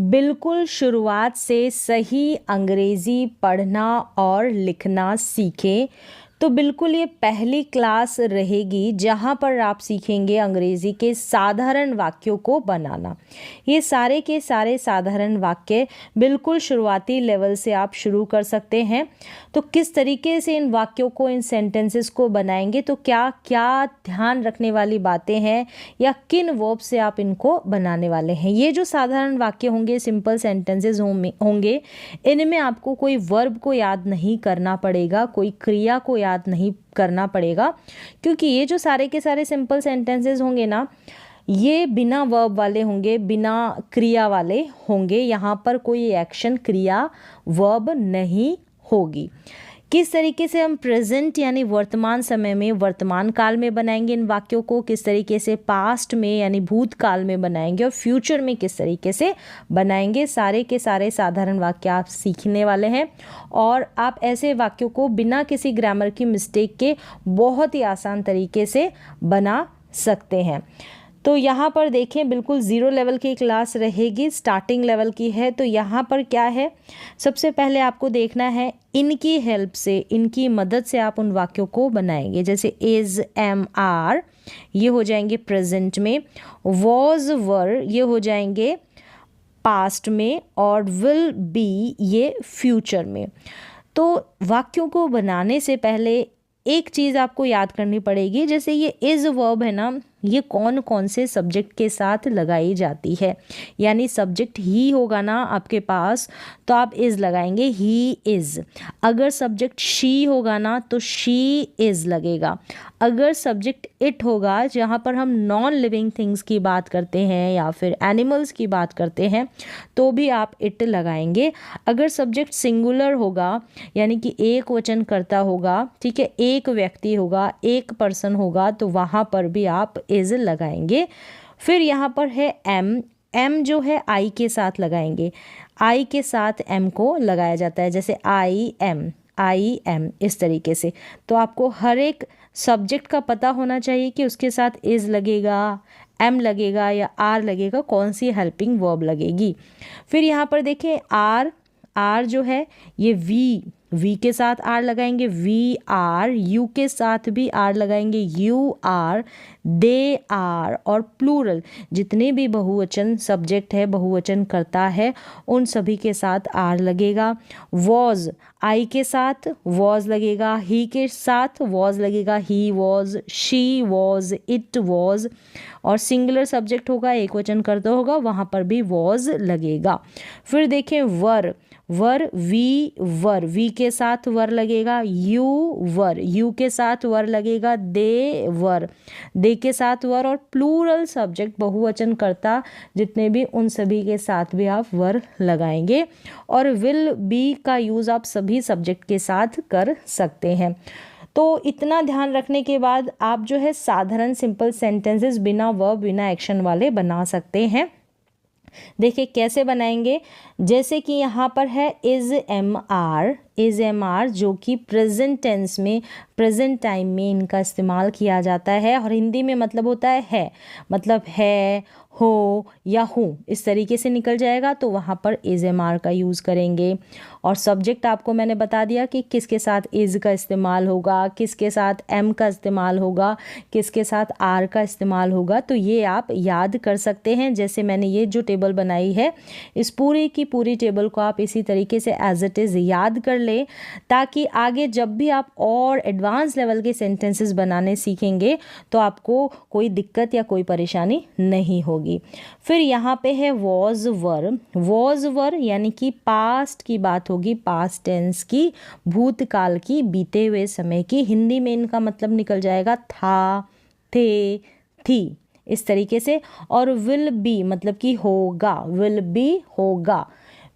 बिल्कुल शुरुआत से सही अंग्रेज़ी पढ़ना और लिखना सीखें। तो बिल्कुल ये पहली क्लास रहेगी जहाँ पर आप सीखेंगे अंग्रेज़ी के साधारण वाक्यों को बनाना। ये सारे के सारे साधारण वाक्य बिल्कुल शुरुआती लेवल से आप शुरू कर सकते हैं। तो किस तरीके से इन वाक्यों को, इन सेंटेंसेस को बनाएंगे, तो क्या क्या ध्यान रखने वाली बातें हैं या किन वर्ब से आप इनको बनाने वाले हैं। ये जो साधारण वाक्य होंगे, सिंपल सेंटेंसेस होंगे, इनमें आपको कोई वर्ब को याद नहीं करना पड़ेगा, कोई क्रिया को याद नहीं करना पड़ेगा, क्योंकि ये जो सारे के सारे सिंपल सेंटेंसेस होंगे ना, ये बिना वर्ब वाले होंगे, बिना क्रिया वाले होंगे। यहाँ पर कोई एक्शन, क्रिया, वर्ब नहीं होगी। किस तरीके से हम प्रेजेंट यानी वर्तमान समय में, वर्तमान काल में बनाएंगे इन वाक्यों को, किस तरीके से पास्ट में यानी भूतकाल में बनाएंगे और फ्यूचर में किस तरीके से बनाएंगे, सारे के सारे साधारण वाक्य आप सीखने वाले हैं। और आप ऐसे वाक्यों को बिना किसी ग्रामर की मिस्टेक के बहुत ही आसान तरीके से बना सकते हैं। तो यहाँ पर देखें, बिल्कुल ज़ीरो लेवल की क्लास रहेगी, स्टार्टिंग लेवल की है। तो यहाँ पर क्या है, सबसे पहले आपको देखना है इनकी हेल्प से, इनकी मदद से आप उन वाक्यों को बनाएंगे। जैसे इज़, एम, आर ये हो जाएंगे प्रेजेंट में, वॉज, वर ये हो जाएंगे पास्ट में, और विल बी ये फ्यूचर में। तो वाक्यों को बनाने से पहले एक चीज़ आपको याद करनी पड़ेगी। जैसे ये इज़ वर्ब है ना, ये कौन कौन से सब्जेक्ट के साथ लगाई जाती है। यानी सब्जेक्ट ही होगा ना आपके पास, तो आप इज़ लगाएंगे, ही इज़। अगर सब्जेक्ट शी होगा ना, तो शी इज़ लगेगा। अगर सब्जेक्ट इट होगा, जहाँ पर हम नॉन लिविंग थिंग्स की बात करते हैं या फिर एनिमल्स की बात करते हैं, तो भी आप इट लगाएंगे। अगर सब्जेक्ट सिंगुलर होगा, यानी कि एक वचन करता होगा, ठीक है, एक व्यक्ति होगा, एक पर्सन होगा, तो वहाँ पर भी आप इज़ लगाएंगे। फिर यहाँ पर है एम, एम जो है आई के साथ लगाएंगे, आई के साथ एम को लगाया जाता है। जैसे आई एम इस तरीके से। तो आपको हर एक सब्जेक्ट का पता होना चाहिए कि उसके साथ इज़ लगेगा, एम लगेगा या आर लगेगा, कौन सी हेल्पिंग वर्ब लगेगी। फिर यहाँ पर देखें आर जो है ये वी के साथ आर लगाएंगे, वी आर, यू के साथ भी आर लगाएंगे, यू आर, दे आर, और प्लूरल जितने भी बहुवचन सब्जेक्ट है, बहुवचन करता है, उन सभी के साथ आर लगेगा। वॉज, आई के साथ वॉज लगेगा, ही के साथ वॉज लगेगा, he was, she was, it was, और सिंगुलर सब्जेक्ट होगा, एक वचन करता होगा, वहाँ पर भी वॉज लगेगा। फिर देखें वर वी के साथ वर लगेगा, यू के साथ वर लगेगा, दे के साथ वर, और प्लूरल सब्जेक्ट बहुवचन करता जितने भी, उन सभी के साथ भी आप वर लगाएंगे। और विल बी का यूज़ आप सभी सब्जेक्ट के साथ कर सकते हैं। तो इतना ध्यान रखने के बाद आप जो है साधारण सिंपल सेंटेंसेस बिना वर्ब, बिना एक्शन वाले बना सकते हैं। देखिए कैसे बनाएंगे। जैसे कि यहाँ पर है इज़ एम आर, जो कि प्रेजेंट टेंस में, प्रेजेंट टाइम में इनका इस्तेमाल किया जाता है, और हिंदी में मतलब होता है, मतलब है, हो या हूँ, इस तरीके से निकल जाएगा। तो वहाँ पर इज़ एम आर का यूज़ करेंगे। और सब्जेक्ट आपको मैंने बता दिया कि किसके साथ इज़ का इस्तेमाल होगा, किसके साथ एम का इस्तेमाल होगा, किसके साथ आर का इस्तेमाल होगा। तो ये आप याद कर सकते हैं। जैसे मैंने ये जो टेबल बनाई है, इस पूरी की पूरी टेबल को आप इसी तरीके से एज इट इज़ याद कर लें, ताकि आगे जब भी आप और एडवांस लेवल के सेंटेंसेस बनाने सीखेंगे तो आपको कोई दिक्कत या कोई परेशानी नहीं होगी। फिर यहाँ पे है वॉज वर, यानी कि पास्ट की बात होगी, पास्ट टेंस की, भूतकाल की, बीते हुए समय की। हिंदी में इनका मतलब निकल जाएगा था, थे, थी, इस तरीके से। और विल बी मतलब कि होगा, विल बी होगा।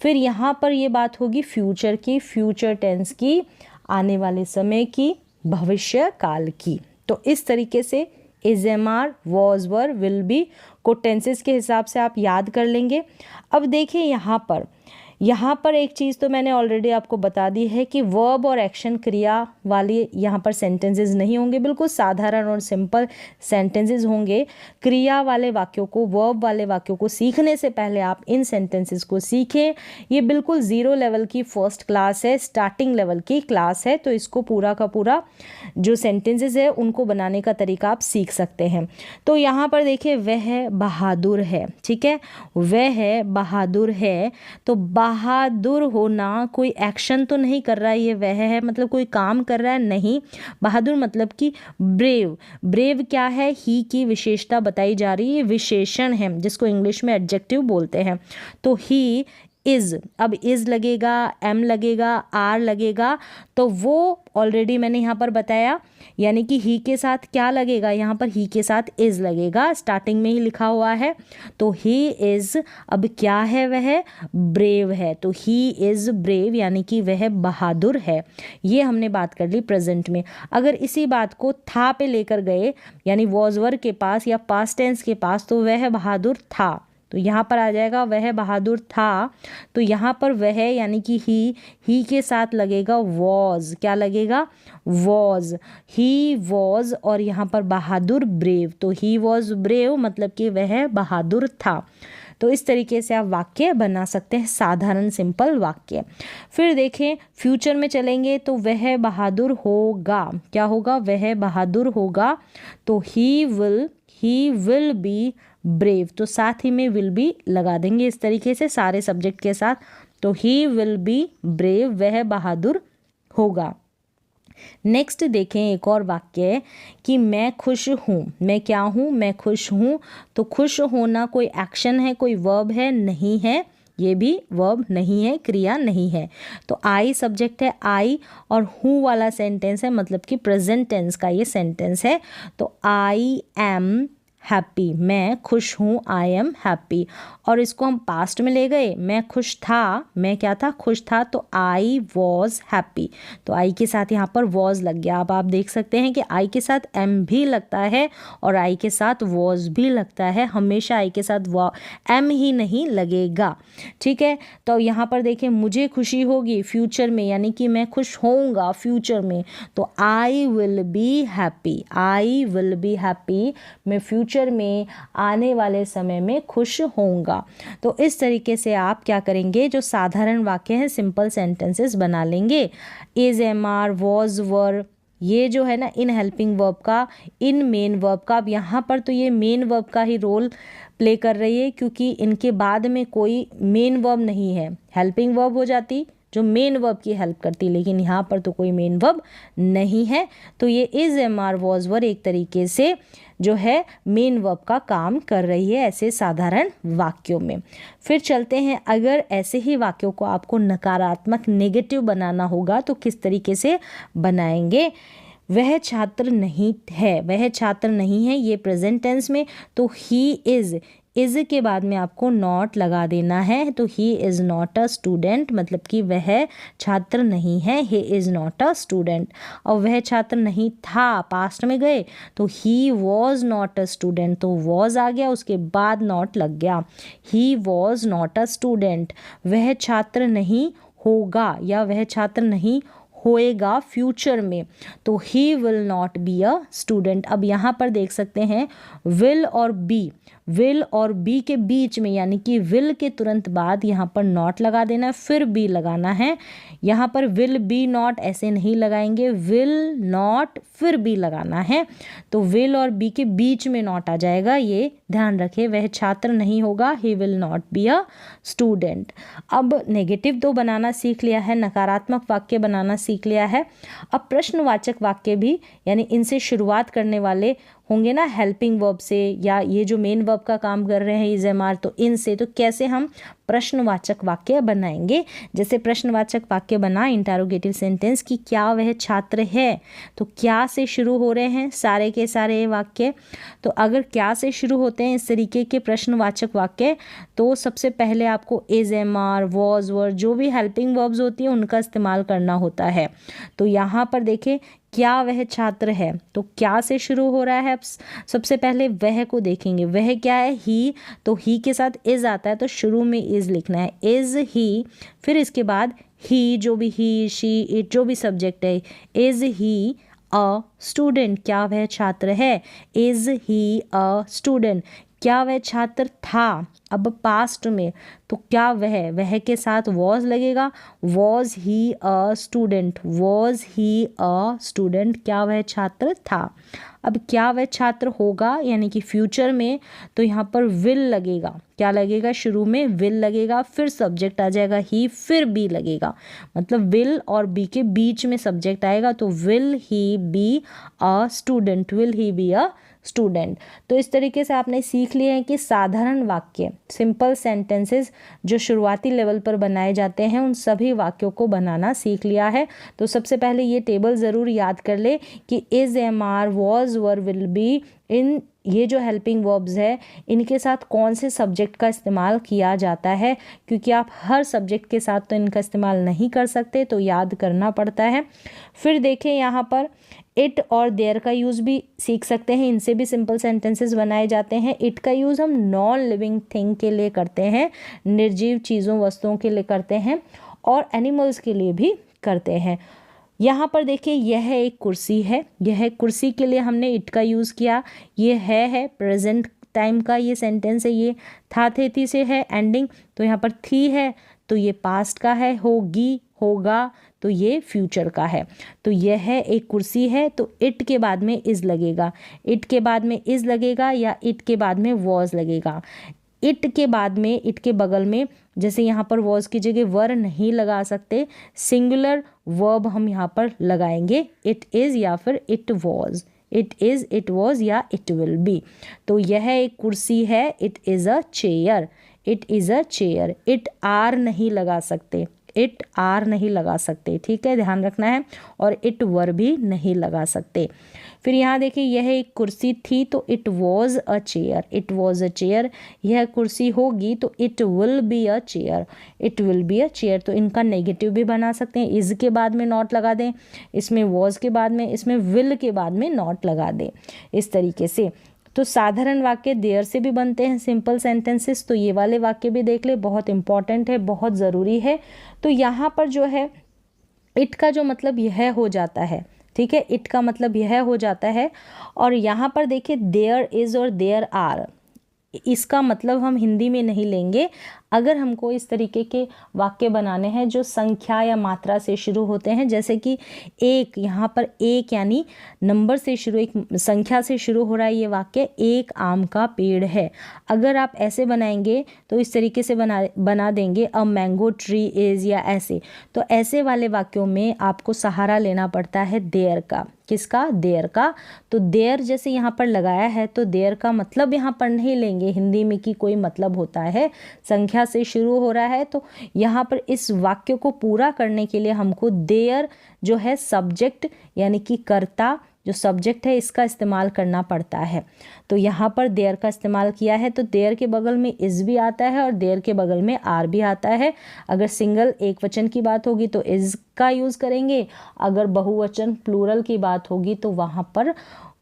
फिर यहाँ पर ये बात होगी फ्यूचर की, फ्यूचर टेंस की, आने वाले समय की, भविष्य काल की। तो इस तरीके से is am are, was were, will be को टेंसेस के हिसाब से आप याद कर लेंगे। अब देखिए यहाँ पर यहाँ पर एक चीज़ तो मैंने ऑलरेडी आपको बता दी है कि वर्ब और एक्शन क्रिया वाले यहाँ पर सेंटेंसेस नहीं होंगे, बिल्कुल साधारण और सिंपल सेंटेंसेस होंगे। क्रिया वाले वाक्यों को, वर्ब वाले वाक्यों को सीखने से पहले आप इन सेंटेंसेस को सीखें। ये बिल्कुल ज़ीरो लेवल की फर्स्ट क्लास है, स्टार्टिंग लेवल की क्लास है, तो इसको पूरा का पूरा जो सेंटेंसेस है उनको बनाने का तरीका आप सीख सकते हैं। तो यहाँ पर देखिए, वह बहादुर है, ठीक है, वह बहादुर है। तो बहादुर होना कोई एक्शन तो नहीं कर रहा है, ये वह है मतलब कोई काम कर रहा है, नहीं। बहादुर मतलब कि ब्रेव। ब्रेव क्या है, ही की विशेषता बताई जा रही है, विशेषण है जिसको इंग्लिश में एडजेक्टिव बोलते हैं। तो ही इज़, अब इज़ लगेगा, एम लगेगा, आर लगेगा, तो वो ऑलरेडी मैंने यहाँ पर बताया, यानी कि ही के साथ क्या लगेगा, यहाँ पर ही के साथ इज़ लगेगा, स्टार्टिंग में ही लिखा हुआ है। तो ही इज़, अब क्या है, वह ब्रेव है, तो ही इज़ ब्रेव यानी कि वह बहादुर है। ये हमने बात कर ली प्रेजेंट में। अगर इसी बात को था पे लेकर गए, यानी वॉज वर के पास या पास्ट टेंस के पास, तो वह बहादुर था, तो यहाँ पर आ जाएगा वह बहादुर था। तो यहाँ पर वह यानी कि ही के साथ लगेगा वॉज, क्या लगेगा, वॉज, ही वॉज, और यहाँ पर बहादुर ब्रेव, तो ही वॉज ब्रेव मतलब कि वह बहादुर था। तो इस तरीके से आप वाक्य बना सकते हैं, साधारण सिंपल वाक्य। फिर देखें, फ्यूचर में चलेंगे तो वह बहादुर होगा, क्या होगा, वह बहादुर होगा। तो ही विल बी ब्रेव, तो साथ ही में विल बी लगा देंगे इस तरीके से सारे सब्जेक्ट के साथ। तो ही विल बी ब्रेव, वह बहादुर होगा। नेक्स्ट देखें, एक और वाक्य कि मैं खुश हूँ, मैं क्या हूँ, मैं खुश हूँ। तो खुश होना कोई एक्शन है, कोई वर्ब है, नहीं है, ये भी वर्ब नहीं है, क्रिया नहीं है। तो आई सब्जेक्ट है, आई, और हूँ वाला सेंटेंस है, मतलब कि प्रेजेंट टेंस का ये सेंटेंस है। तो आई एम हैप्पी, मैं खुश हूँ, आई एम हैप्पी। और इसको हम पास्ट में ले गए, मैं खुश था, मैं क्या था, खुश था, तो आई वॉज हैप्पी। तो आई के साथ यहाँ पर वॉज लग गया। अब आप देख सकते हैं कि आई के साथ एम भी लगता है और आई के साथ वॉज भी लगता है, हमेशा आई के साथ एम ही नहीं लगेगा, ठीक है। तो यहाँ पर देखें, मुझे खुशी होगी फ्यूचर में, यानी कि मैं खुश होऊंगा फ्यूचर में, तो I will be happy, I will be happy, मैं फ्यूचर में आने वाले समय में खुश होऊंगा। तो इस तरीके से आप क्या करेंगे, जो साधारण वाक्य हैं सिंपल सेंटेंसेस बना लेंगे। इज, एम आर, वॉज, वर, ये जो है ना इन हेल्पिंग वर्ब का, इन मेन वर्ब का। अब यहाँ पर तो ये मेन वर्ब का ही रोल प्ले कर रही है, क्योंकि इनके बाद में कोई मेन वर्ब नहीं है। हेल्पिंग वर्ब हो जाती जो मेन वर्ब की हेल्प करती, लेकिन यहाँ पर तो कोई मेन वर्ब नहीं है। तो ये इज, एम आर, वॉज, वर एक तरीके से जो है मेन वर्ब का काम कर रही है ऐसे साधारण वाक्यों में। फिर चलते हैं, अगर ऐसे ही वाक्यों को आपको नकारात्मक नेगेटिव बनाना होगा तो किस तरीके से बनाएंगे। वह छात्र नहीं है, वह छात्र नहीं है, ये प्रेजेंट टेंस में, तो ही इज़ के बाद में आपको नॉट लगा देना है। तो he is not a student, मतलब कि वह छात्र नहीं है, he is not a student. और वह छात्र नहीं था, पास्ट में गए, तो he was not a student, तो वॉज आ गया, उसके बाद नॉट लग गया, he was not a student. वह छात्र नहीं होगा या वह छात्र नहीं होएगा फ्यूचर में, तो he will not be a student. अब यहाँ पर देख सकते हैं विल और बी के बीच में, यानी कि विल के तुरंत बाद यहाँ पर नॉट लगा देना है, फिर बी लगाना है। यहाँ पर विल बी नॉट ऐसे नहीं लगाएंगे, विल नॉट फिर बी लगाना है, तो विल और बी के बीच में नॉट आ जाएगा, ये ध्यान रखें। वह छात्र नहीं होगा, he will not be a student. अब नेगेटिव तो बनाना सीख लिया है, नकारात्मक वाक्य बनाना सीख लिया है। अब प्रश्नवाचक वाक्य भी, यानी इनसे शुरुआत करने वाले होंगे ना हेल्पिंग वर्ब से, या ये जो मेन वर्ब का काम कर रहे हैं इज, एम आर, तो इनसे तो कैसे हम प्रश्नवाचक वाक्य बनाएंगे। जैसे प्रश्नवाचक वाक्य बना इंटरोगेटिव सेंटेंस कि क्या वह छात्र है, तो क्या से शुरू हो रहे हैं सारे के सारे वाक्य। तो अगर क्या से शुरू होते हैं इस तरीके के प्रश्नवाचक वाक्य, तो सबसे पहले आपको इज, एम आर, वॉज, वर, जो भी हेल्पिंग वर्ब्स होती हैं उनका इस्तेमाल करना होता है। तो यहाँ पर देखें क्या वह छात्र है, तो क्या से शुरू हो रहा है। अब सबसे पहले वह को देखेंगे, वह क्या है, ही, तो ही के साथ इज आता है तो शुरू में इज लिखना है, इज ही। फिर इसके बाद ही, जो भी ही, शी, इट, जो भी सब्जेक्ट है, इज ही अ स्टूडेंट, क्या वह छात्र है, इज ही अ स्टूडेंट। क्या वह छात्र था, अब पास्ट में, तो क्या वह के साथ वॉज लगेगा, was he a student, was he a student, क्या वह छात्र था। अब क्या वह छात्र होगा यानी कि फ्यूचर में, तो यहाँ पर विल लगेगा, क्या लगेगा, शुरू में विल लगेगा, फिर सब्जेक्ट आ जाएगा ही, फिर बी लगेगा, मतलब विल और बी के बीच में सब्जेक्ट आएगा, तो will he be a student, will he be a student. तो इस तरीके से आपने सीख लिए हैं कि साधारण वाक्य, सिंपल सेंटेंसेस जो शुरुआती लेवल पर बनाए जाते हैं, उन सभी वाक्यों को बनाना सीख लिया है। तो सबसे पहले ये टेबल ज़रूर याद कर ले कि is, am, are, was, were, will be, इन ये जो हेल्पिंग वर्ब्स है इनके साथ कौन से सब्जेक्ट का इस्तेमाल किया जाता है, क्योंकि आप हर सब्जेक्ट के साथ तो इनका इस्तेमाल नहीं कर सकते, तो याद करना पड़ता है। फिर देखें यहाँ पर इट और देयर का यूज़ भी सीख सकते हैं, इनसे भी सिंपल सेंटेंसेस बनाए जाते हैं। इट का यूज़ हम नॉन लिविंग थिंग के लिए करते हैं, निर्जीव चीज़ों वस्तुओं के लिए करते हैं, और एनिमल्स के लिए भी करते हैं। यहाँ पर देखिए यह एक कुर्सी है, यह कुर्सी के लिए हमने इट का यूज़ किया। ये है प्रेजेंट टाइम का ये सेंटेंस है, ये था, थे, थी से है एंडिंग, तो यहाँ पर थी है तो ये पास्ट का है, होगी, होगा तो ये फ्यूचर का है। तो यह है एक कुर्सी है, तो इट के बाद में इज लगेगा, इट के बाद में इज लगेगा या इट के बाद में वॉज लगेगा। इट के बाद में, इट के बगल में, जैसे यहाँ पर वॉज की जगह वर नहीं लगा सकते, सिंगुलर वर्ब हम यहाँ पर लगाएंगे, इट इज़ या फिर it was, it is, it was या इट विल बी। तो यह एक कुर्सी है, it is a chair, it is a chair. It are नहीं लगा सकते, इट आर नहीं लगा सकते, ठीक है, ध्यान रखना है। और इट वर भी नहीं लगा सकते। फिर यहाँ देखिए यह एक कुर्सी थी तो it was a chair, it was a chair. यह कुर्सी होगी तो it will be a chair, it will be a chair. तो इनका नेगेटिव भी बना सकते हैं, इज के बाद में नॉट लगा दें, इसमें वॉज के बाद में, इसमें विल के बाद में नॉट लगा दें, इस तरीके से। तो साधारण वाक्य देयर से भी बनते हैं, सिंपल सेंटेंसेस। तो ये वाले वाक्य भी देख ले, बहुत इंपॉर्टेंट है, बहुत ज़रूरी है। तो यहाँ पर जो है इट का जो मतलब यह हो जाता है, ठीक है, इट का मतलब यह हो जाता है। और यहाँ पर देखिए देयर इज़ और देयर आर, इसका मतलब हम हिंदी में नहीं लेंगे। अगर हमको इस तरीके के वाक्य बनाने हैं जो संख्या या मात्रा से शुरू होते हैं, जैसे कि एक, यहाँ पर एक यानी नंबर से शुरू, एक संख्या से शुरू हो रहा है ये वाक्य, एक आम का पेड़ है। अगर आप ऐसे बनाएंगे तो इस तरीके से बना देंगे अ मैंगो ट्री इज़, या ऐसे, तो ऐसे वाले वाक्यों में आपको सहारा लेना पड़ता है देयर का। किसका, देयर का। तो देयर जैसे यहाँ पर लगाया है तो देयर का मतलब यहाँ पर नहीं लेंगे हिंदी में कि कोई मतलब होता है, संख्या से शुरू हो रहा है, तो यहाँ पर इस वाक्य को पूरा करने के लिए हमको देयर जो है सब्जेक्ट यानी कि कर्ता, जो सब्जेक्ट है इसका इस्तेमाल करना पड़ता है। तो यहाँ पर देयर का इस्तेमाल किया है, तो देयर के बगल में इज़ भी आता है और देयर के बगल में आर भी आता है। अगर सिंगल एक वचन की बात होगी तो इज़ का यूज़ करेंगे, अगर बहुवचन प्लूरल की बात होगी तो वहाँ पर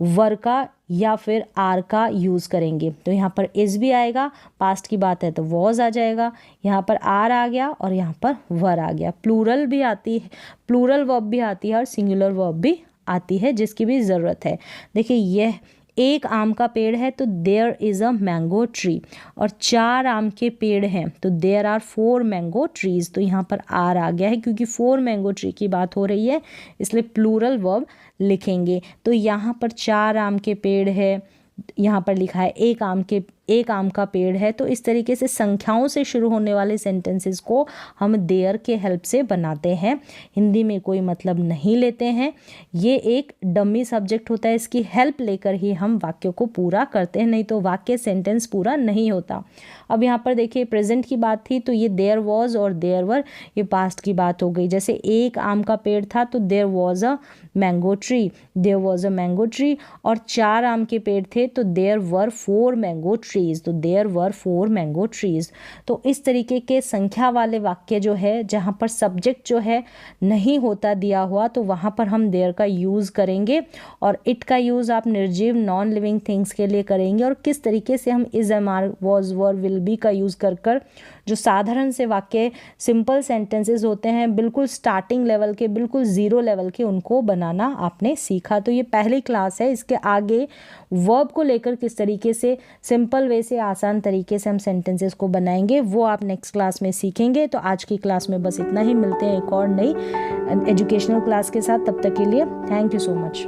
वर का या फिर आर का यूज़ करेंगे। तो यहाँ पर इज़ भी आएगा, पास्ट की बात है तो वॉज आ जाएगा, यहाँ पर आर आ गया और यहाँ पर वर आ गया। प्लूरल भी आती है, प्लूरल वर्ब भी आती है और सिंगुलर वर्ब भी आती है, जिसकी भी ज़रूरत है। देखिए यह एक आम का पेड़ है तो there is a mango tree, और 4 आम के पेड़ हैं तो देयर आर 4 मैंगो ट्रीज़। तो यहाँ पर आर आ गया है क्योंकि 4 मैंगो ट्री की बात हो रही है, इसलिए प्लूरल वर्ब लिखेंगे। तो यहाँ पर 4 आम के पेड़ है, यहाँ पर लिखा है एक आम का पेड़ है। तो इस तरीके से संख्याओं से शुरू होने वाले सेंटेंसेस को हम देयर के हेल्प से बनाते हैं, हिंदी में कोई मतलब नहीं लेते हैं। ये एक डमी सब्जेक्ट होता है, इसकी हेल्प लेकर ही हम वाक्य को पूरा करते हैं, नहीं तो वाक्य सेंटेंस पूरा नहीं होता। अब यहाँ पर देखिए प्रेजेंट की बात थी तो ये देयर वॉज और देयर वर, ये पास्ट की बात हो गई। जैसे एक आम का पेड़ था तो there was a mango tree, there was a mango tree, और 4 आम के पेड़ थे तो there were 4 mango tree. Trees, तो देयर वर 4 मैंगो ट्रीज। तो इस तरीके के संख्या वाले वाक्य जो है जहाँ पर सब्जेक्ट जो है नहीं होता दिया हुआ तो वहाँ पर हम देयर का यूज़ करेंगे, और इट का यूज़ आप निर्जीव नॉन लिविंग थिंग्स के लिए करेंगे। और किस तरीके से हम is, am, are, was, were, will be का यूज़ कर कर जो साधारण से वाक्य सिंपल सेंटेंसेस होते हैं बिल्कुल स्टार्टिंग लेवल के, बिल्कुल ज़ीरो लेवल के, उनको बनाना आपने सीखा। तो ये पहली क्लास है। इसके आगे वर्ब को लेकर किस तरीके से सिंपल वे से, आसान तरीके से हम सेंटेंसेस को बनाएंगे वो आप नेक्स्ट क्लास में सीखेंगे। तो आज की क्लास में बस इतना ही। मिलते हैं एक और नई एजुकेशनल क्लास के साथ। तब तक के लिए थैंक यू सो मच।